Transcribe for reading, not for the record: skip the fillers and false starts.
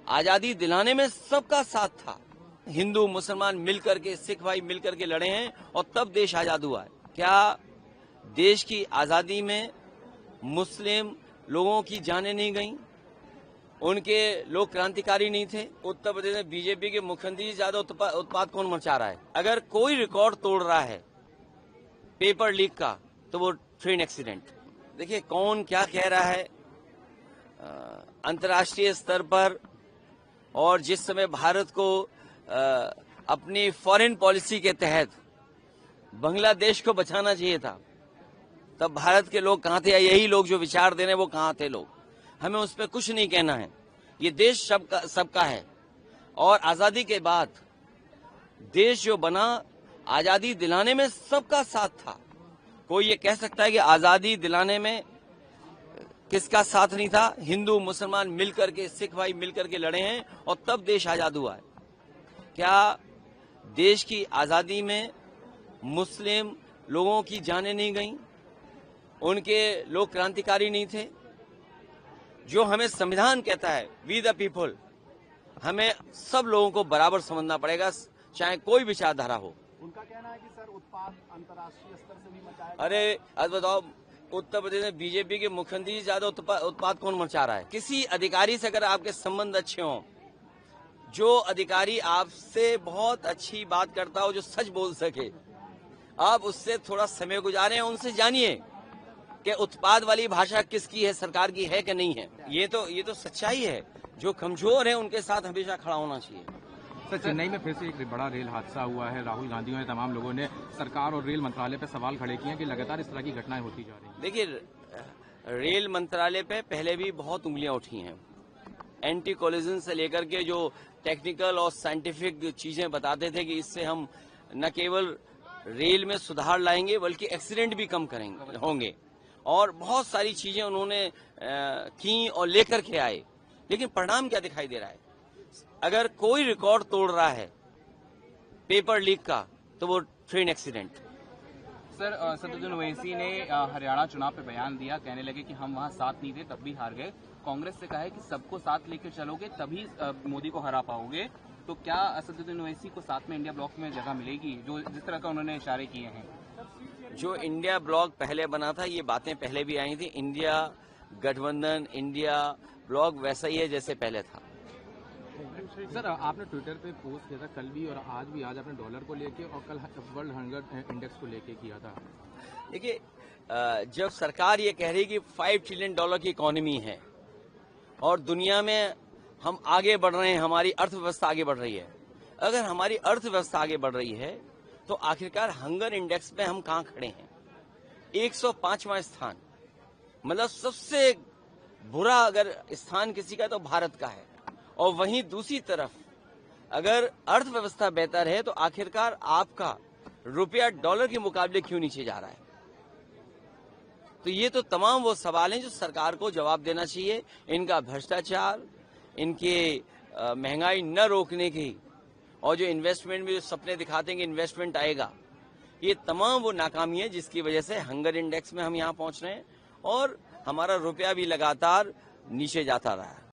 आजादी दिलाने में सबका साथ था। हिंदू मुसलमान मिलकर के, सिख भाई मिलकर के लड़े हैं और तब देश आजाद हुआ है। क्या देश की आजादी में मुस्लिम लोगों की जानें नहीं गईं? उनके लोग क्रांतिकारी नहीं थे? उत्तर प्रदेश में बीजेपी के मुख्यमंत्री से ज्यादा उत्पाद कौन मचा रहा है? अगर कोई रिकॉर्ड तोड़ रहा है पेपर लीक का तो वो ट्रेन एक्सीडेंट। देखिए कौन क्या कह रहा है अंतर्राष्ट्रीय स्तर पर, और जिस समय भारत को अपनी फॉरेन पॉलिसी के तहत बांग्लादेश को बचाना चाहिए था, तब भारत के लोग कहां थे? या यही लोग जो विचार दे रहे हैं वो कहां थे लोग? हमें उस पर कुछ नहीं कहना है। ये देश सबका है और आजादी के बाद देश जो बना, आजादी दिलाने में सबका साथ था। कोई ये कह सकता है कि आजादी दिलाने में किसका साथ नहीं था? हिंदू मुसलमान मिलकर के, सिख भाई मिलकर के लड़े हैं और तब देश आजाद हुआ है। क्या देश की आजादी में मुस्लिम लोगों की जानें नहीं गईं? उनके लोग क्रांतिकारी नहीं थे? जो हमें संविधान कहता है वी द पीपल, हमें सब लोगों को बराबर समझना पड़ेगा, चाहे कोई विचारधारा हो। उनका कहना है कि सर उत्पाद अंतर्राष्ट्रीय स्तर से भी मचाया। अरे अब बताओ, उत्तर प्रदेश में बीजेपी के मुख्यमंत्री से ज्यादा उत्पाद कौन मचा रहा है? किसी अधिकारी से अगर आपके संबंध अच्छे हों, जो अधिकारी आपसे बहुत अच्छी बात करता हो, जो सच बोल सके, आप उससे थोड़ा समय गुजारें, उनसे जानिए कि उत्पाद वाली भाषा किसकी है, सरकार की है कि नहीं है। ये तो सच्चाई है। जो कमजोर है उनके साथ हमेशा खड़ा होना चाहिए। सर, चेन्नई में फिर से एक बड़ा रेल हादसा हुआ है। राहुल गांधी और तमाम लोगों ने सरकार और रेल मंत्रालय पर सवाल खड़े किए हैं कि लगातार इस तरह की घटनाएं होती जा रही हैं। देखिए रेल मंत्रालय पे पहले भी बहुत उंगलियां उठी हैं। एंटी कोलिजन से लेकर के जो टेक्निकल और साइंटिफिक चीजें बताते थे कि इससे हम न केवल रेल में सुधार लाएंगे बल्कि एक्सीडेंट भी कम होंगे, और बहुत सारी चीजें उन्होंने की और लेकर के आए। लेकिन परिणाम क्या दिखाई दे रहा है? अगर कोई रिकॉर्ड तोड़ रहा है पेपर लीक का तो वो train accident. Sir, Asaduddin Owaisi ने हरियाणा चुनाव पे बयान दिया, कहने लगे कि हम वहां साथ नहीं थे तब भी हार गए। कांग्रेस से कहा है कि सबको साथ लेकर चलोगे तभी मोदी को हरा पाओगे। तो क्या असदुद्दीन ओवैसी को साथ में इंडिया ब्लॉक में जगह मिलेगी, जो जिस तरह का उन्होंने इशारे किए हैं? जो इंडिया ब्लॉक पहले बना था, ये बातें पहले भी आई थी। इंडिया गठबंधन, इंडिया ब्लॉक वैसा ही है जैसे पहले था। सर, आपने ट्विटर पे पोस्ट किया था कल भी और आज भी, आज आपने डॉलर को लेके और कल वर्ल्ड हंगर इंडेक्स को लेके किया था। देखिए जब सरकार ये कह रही कि $5 ट्रिलियन की इकोनॉमी है और दुनिया में हम आगे बढ़ रहे हैं, हमारी अर्थव्यवस्था आगे बढ़ रही है, अगर हमारी अर्थव्यवस्था आगे बढ़ रही है तो आखिरकार हंगर इंडेक्स में हम कहां खड़े हैं? 105वां स्थान, मतलब सबसे बुरा अगर स्थान किसी का तो भारत का है। और वहीं दूसरी तरफ अगर अर्थव्यवस्था बेहतर है तो आखिरकार आपका रुपया डॉलर के मुकाबले क्यों नीचे जा रहा है? तो ये तो तमाम वो सवाल हैं जो सरकार को जवाब देना चाहिए। इनका भ्रष्टाचार, इनके महंगाई न रोकने की, और जो इन्वेस्टमेंट में जो सपने दिखाते हैं कि इन्वेस्टमेंट आएगा, ये तमाम वो नाकामी है जिसकी वजह से हंगर इंडेक्स में हम यहाँ पहुंच रहे हैं और हमारा रुपया भी लगातार नीचे जाता रहा है।